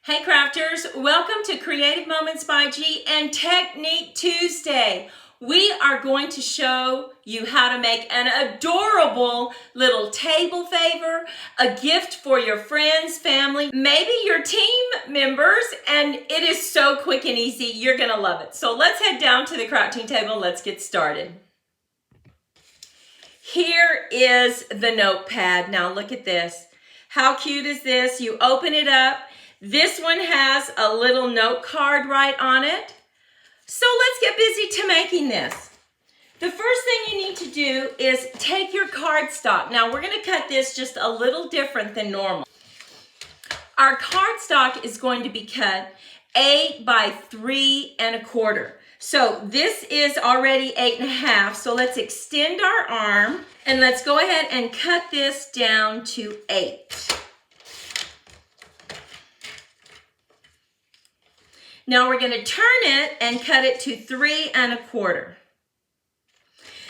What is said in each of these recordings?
Hey crafters, welcome to Creative Moments by G and Technique Tuesday. We are going to show you how to make an adorable little table favor, a gift for your friends, family, maybe your team members, and it is so quick and easy. You're gonna love it. So let's head down to the crafting table. Let's get started. Here is the notepad. Now look at this. How cute is this? You open it up. This one has a little note card right on it. So let's get busy to making this. The first thing you need to do is take your cardstock. Now we're going to cut this just a little different than normal. Our cardstock is going to be cut 8 by 3 1/4. So this is already 8 1/2. So let's extend our arm and let's go ahead and cut this down to 8. Now we're going to turn it and cut it to 3 1/4.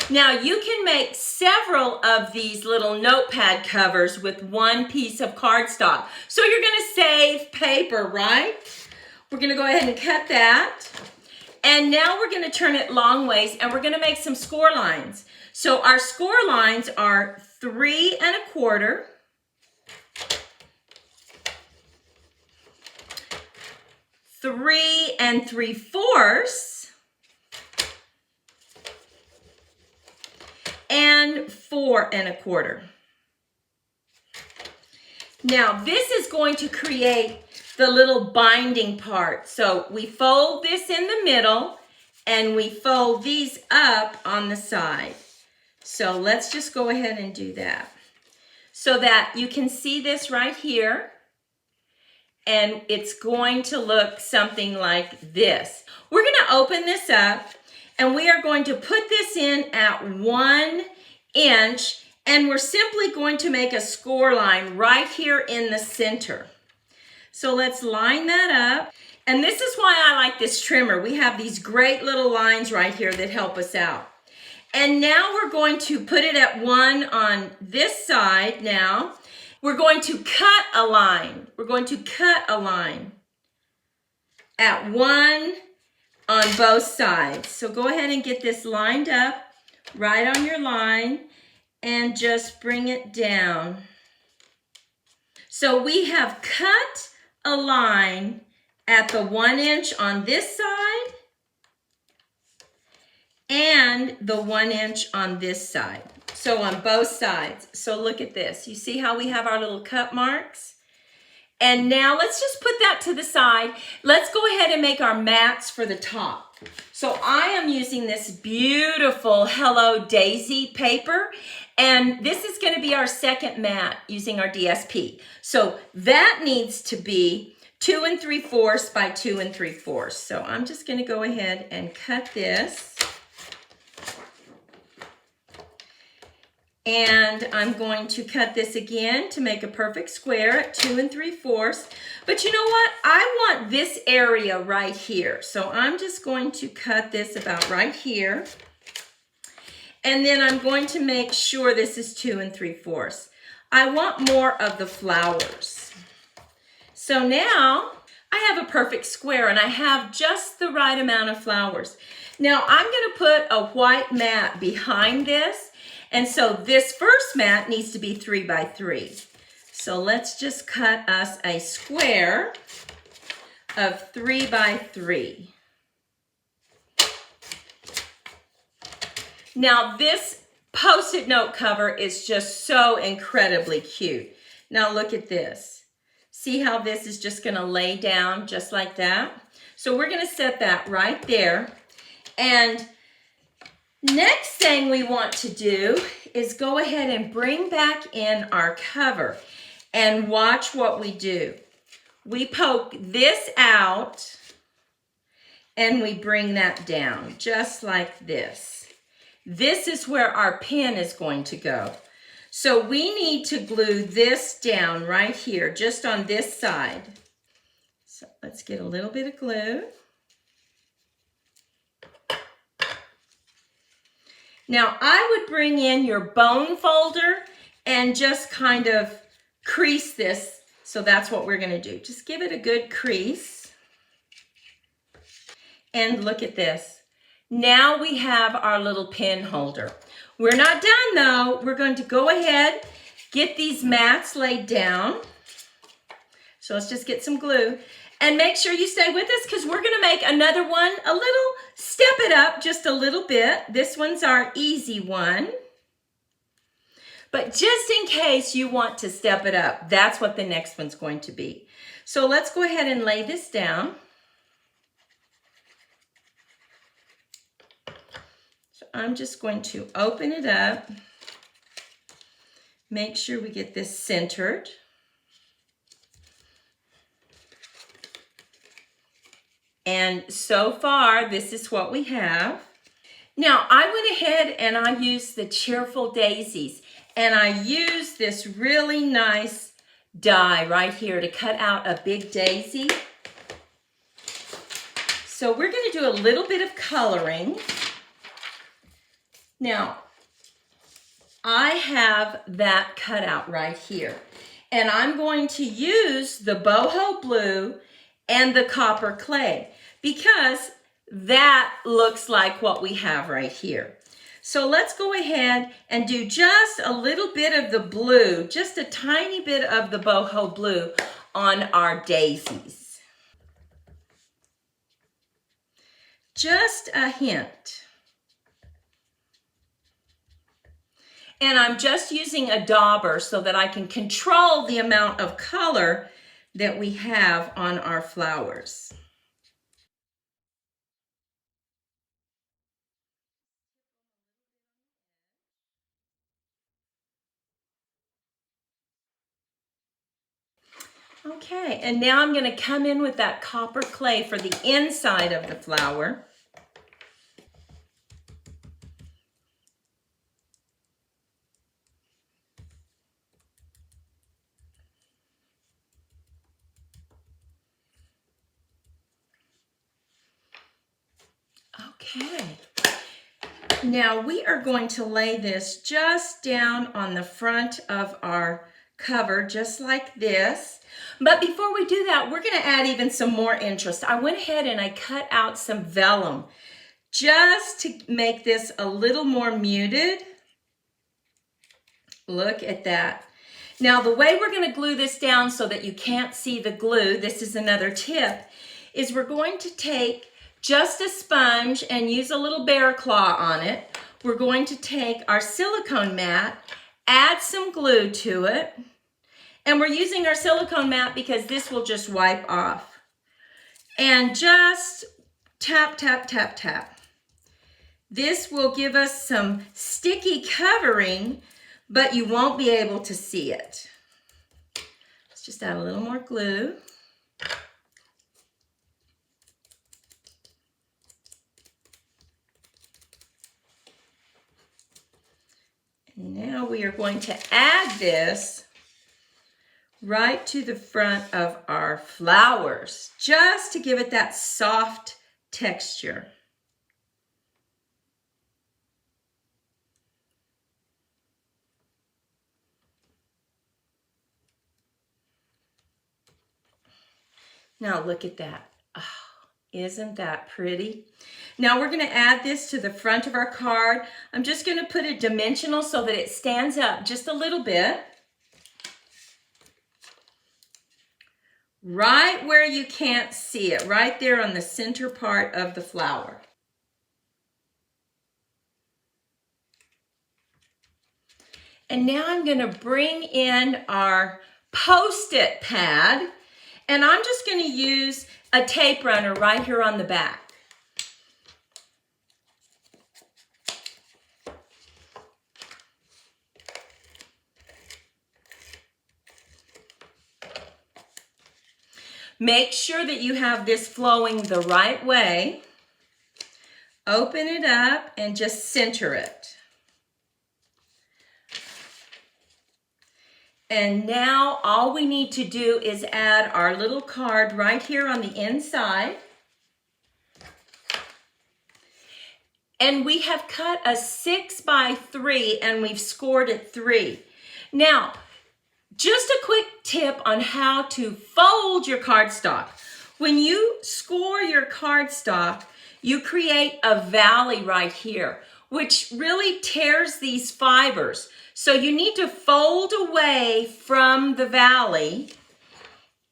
Now you can make several of these little notepad covers with one piece of cardstock. So you're going to save paper, right? We're going to go ahead and cut that. And now we're going to turn it long ways and we're going to make some score lines. So our score lines are 3 1/4. 3 3/4 and 4 1/4. Now this is going to create the little binding part. So we fold this in the middle and we fold these up on the side. So let's just go ahead and do that so that you can see this right here. And it's going to look something like this. We're going to open this up and we are going to put this in at 1 inch and we're simply going to make a score line right here in the center. So let's line that up. And this is why I like this trimmer. We have these great little lines right here that help us out. And now we're going to put it at 1 on this side now. We're going to cut a line. We're going to cut a line at 1 on both sides. So go ahead and get this lined up right on your line and just bring it down. So we have cut a line at the 1 inch on this side and the 1 inch on this side. So on both sides. So look at this. You see how we have our little cut marks? And now let's just put that to the side. Let's go ahead and make our mats for the top. So I am using this beautiful Hello Daisy paper. And this is going to be our second mat using our DSP. So that needs to be 2 3/4 by 2 3/4. So I'm just going to go ahead and cut this. And I'm going to cut this again to make a perfect square at 2 3/4. But you know what? I want this area right here. So I'm just going to cut this about right here. And then I'm going to make sure this is 2 3/4. I want more of the flowers. So now I have a perfect square and I have just the right amount of flowers. Now I'm going to put a white mat behind this. And so this first mat needs to be 3 by 3. So let's just cut us a square of 3 by 3. Now this Post-it note cover is just so incredibly cute. Now look at this. See how this is just going to lay down just like that? So we're going to set that right there. And next thing we want to do is go ahead and bring back in our cover and watch what we do. We poke this out and we bring that down just like this. This is where our pen is going to go. So we need to glue this down right here, just on this side. So let's get a little bit of glue. Now, I would bring in your bone folder and just kind of crease this So that's what we're gonna do. Just give it a good crease. And look at this. Now we have our little pin holder. We're not done though. We're going to go ahead, get these mats laid down. So let's just get some glue. And make sure you stay with us because we're gonna make another one, a little, step it up just a little bit. This one's our easy one. But just in case you want to step it up, that's what the next one's going to be. So let's go ahead and lay this down. So I'm just going to open it up. Make sure we get this centered. And so far, this is what we have. Now, I went ahead and I used the Cheerful Daisies. And I used this really nice die right here to cut out a big daisy. So we're going to do a little bit of coloring. Now, I have that cut out right here. And I'm going to use the boho blue and the copper clay because that looks like what we have right here. So let's go ahead and do just a little bit of the blue, just a tiny bit of the boho blue on our daisies. Just a hint. And I'm just using a dauber so that I can control the amount of color that we have on our flowers. Okay, and now I'm going to come in with that copper clay for the inside of the flower. Okay, now we are going to lay this just down on the front of our cover, just like this. But before we do that, we're going to add even some more interest. I went ahead and I cut out some vellum just to make this a little more muted. Look at that. Now, the way we're going to glue this down so that you can't see the glue, this is another tip, is we're going to take just a sponge and use a little bear claw on it. We're going to take our silicone mat, add some glue to it, and we're using our silicone mat because this will just wipe off. And just tap, tap, tap, tap. This will give us some sticky covering, but you won't be able to see it. Let's just add a little more glue. And now we are going to add this right to the front of our flowers, just to give it that soft texture. Now look at that. Oh, isn't that pretty? Now we're going to add this to the front of our card. I'm just going to put it dimensional so that it stands up just a little bit. Right where you can't see it, right there on the center part of the flower. And now I'm going to bring in our Post-it pad, and I'm just going to use a tape runner right here on the back. Make sure that you have this flowing the right way. Open it up and just center it. And now all we need to do is add our little card right here on the inside. And we have cut a 6 by 3 and we've scored it 3. Now, Just a quick tip on how to fold your cardstock. When you score your cardstock, you create a valley right here, which really tears these fibers. So you need to fold away from the valley,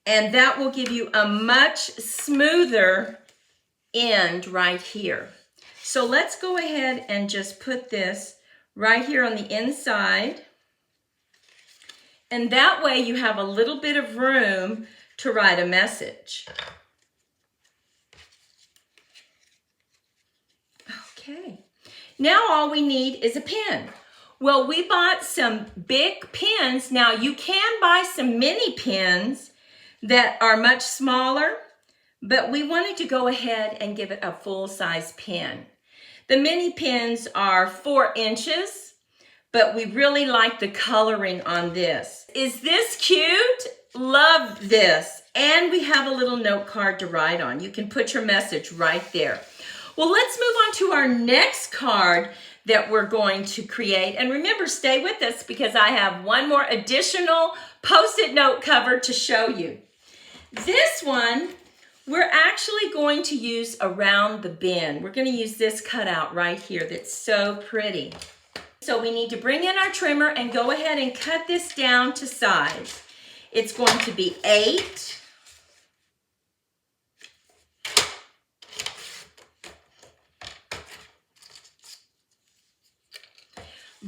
and that will give you a much smoother end right here. So let's go ahead and just put this right here on the inside. And that way you have a little bit of room to write a message. Okay, now all we need is a pen. Well, we bought some big pens. Now you can buy some mini pens that are much smaller, but we wanted to go ahead and give it a full-size pen. The mini pens are 4 inches, but we really like the coloring on this. Is this cute? Love this. And we have a little note card to write on. You can put your message right there. Well, let's move on to our next card that we're going to create. And remember, stay with us because I have one more additional Post-it note cover to show you. This one, we're actually going to use around the bin. We're going to use this cutout right here that's so pretty. So we need to bring in our trimmer and go ahead and cut this down to size. It's going to be 8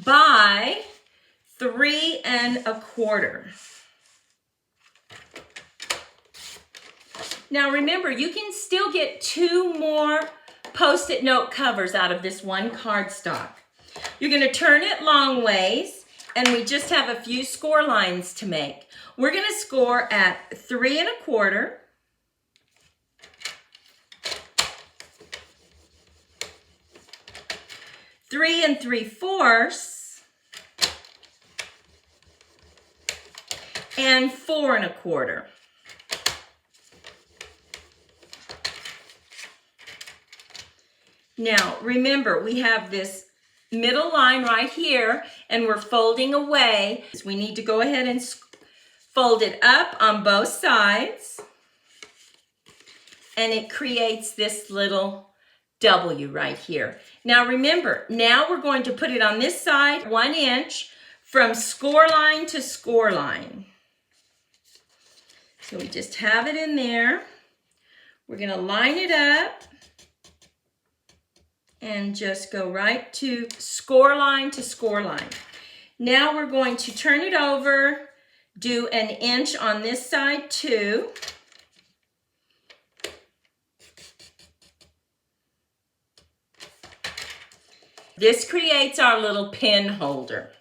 by 3 1/4. Now remember, you can still get 2 more Post-it note covers out of this one cardstock. You're going to turn it long ways, and we just have a few score lines to make. We're going to score at 3 1/4, 3 3/4, and 4 1/4. Now, remember, we have this middle line right here, and we're folding away. We need to go ahead and fold it up on both sides, and it creates this little W right here. Now, remember, now we're going to put it on this side, 1 inch from score line to score line. So we just have it in there. We're going to line it up and just go right to score line to score line. Now we're going to turn it over, do 1 inch on this side too. This creates our little pen holder.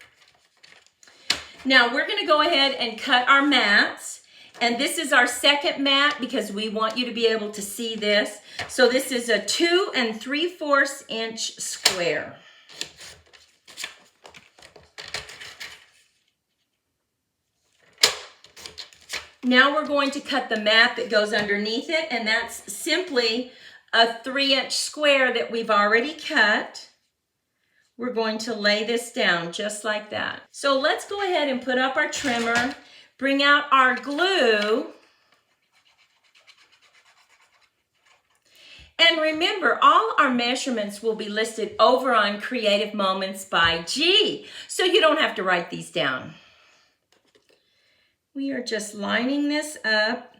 Now we're going to go ahead and cut our mats. And this is our second mat because we want you to be able to see this. So this is a 2 3/4 inch square. Now we're going to cut the mat that goes underneath it, and that's simply a 3 inch square that we've already cut. We're going to lay this down just like that. So let's go ahead and put up our trimmer. Bring out our glue. And remember, all our measurements will be listed over on Creative Moments by G, so you don't have to write these down. We are just lining this up.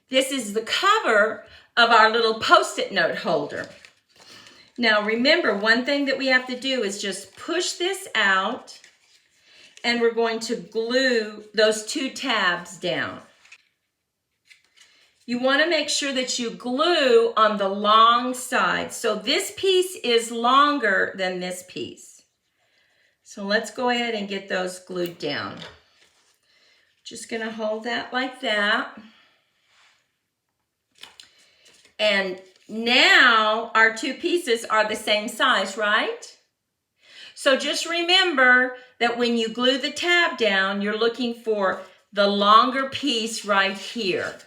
This is the cover of our little Post-it note holder. Now remember, one thing that we have to do is just push this out, and we're going to glue those 2 tabs down. You want to make sure that you glue on the long side. So this piece is longer than this piece. So let's go ahead and get those glued down. Just going to hold that like that. And now our 2 pieces are the same size, right? So just remember that when you glue the tab down, you're looking for the longer piece right here.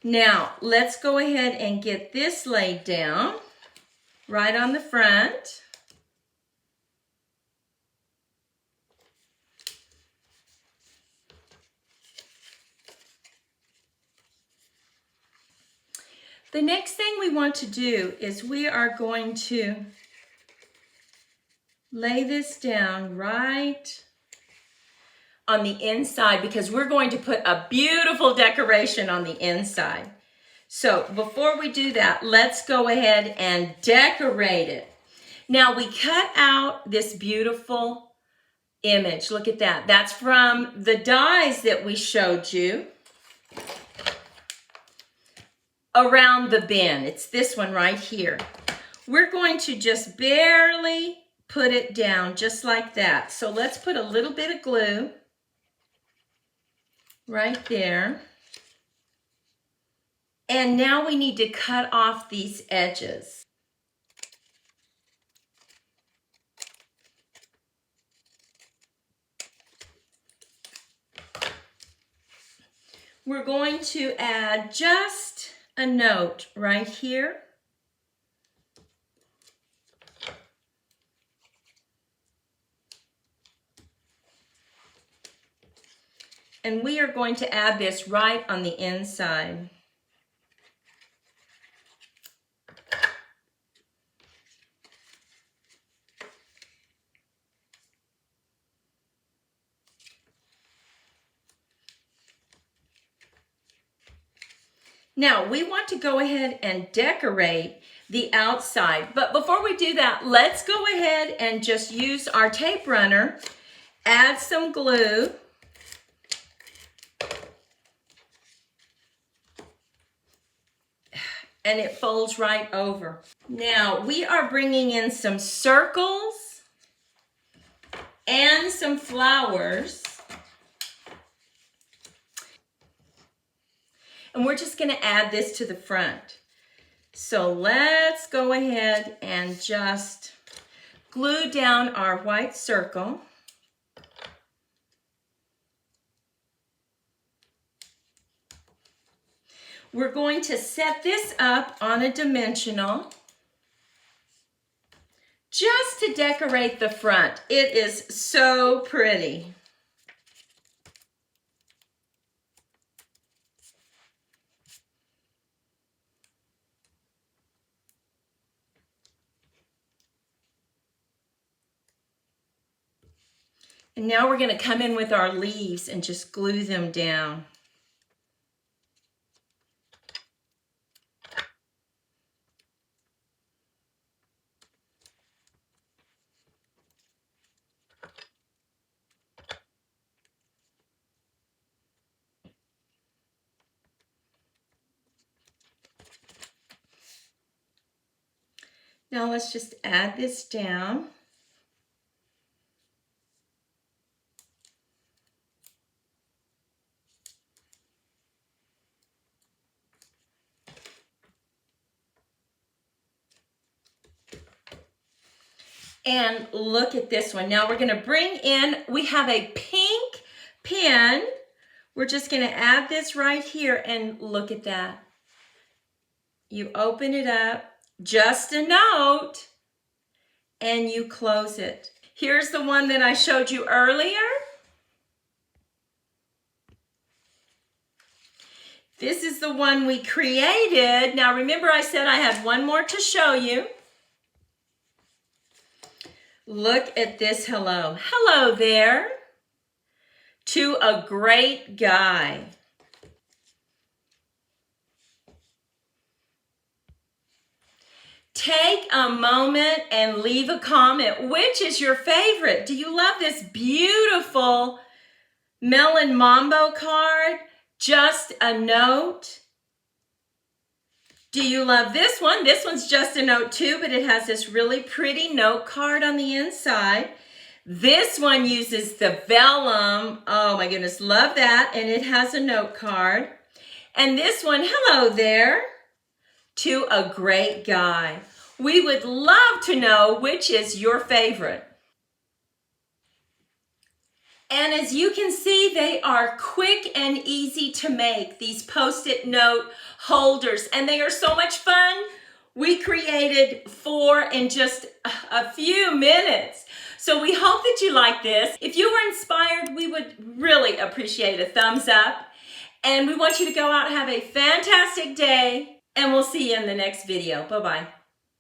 Now, let's go ahead and get this laid down right on the front. The next thing we want to do is we are going to lay this down right on the inside because we're going to put a beautiful decoration on the inside. So before we do that, let's go ahead and decorate it. Now we cut out this beautiful image. Look at that. That's from the dies that we showed you around the bin. It's this one right here. We're going to just barely put it down just like that. So let's put a little bit of glue right there. And now we need to cut off these edges. We're going to add just a note right here. And we are going to add this right on the inside. Now, we want to go ahead and decorate the outside. But before we do that, let's go ahead and just use our tape runner, add some glue, and it folds right over. Now, we are bringing in some circles and some flowers. And we're just going to add this to the front. So let's go ahead and just glue down our white circle. We're going to set this up on a dimensional just to decorate the front. It is so pretty. And now we're going to come in with our leaves and just glue them down. Now let's just add this down. And look at this one. Now we're going to bring in, we have a pink pen. We're just going to add this right here and look at that. You open it up, just a note, and you close it. Here's the one that I showed you earlier. This is the one we created. Now remember I said I had one more to show you. Look at this hello. Hello there to a great guy. Take a moment and leave a comment. Which is your favorite? Do you love this beautiful Melon Mambo card? Just a note. Do you love this one? This one's just a note too, but it has this really pretty note card on the inside. This one uses the vellum. Oh my goodness, love that. And it has a note card. And this one, hello there, to a great guy. We would love to know which is your favorite. And as you can see, they are quick and easy to make, these Post-it note holders, and they are so much fun. We created 4 in just a few minutes. So we hope that you like this. If you were inspired, we would really appreciate a thumbs up. And we want you to go out and have a fantastic day. And we'll see you in the next video. Bye-bye.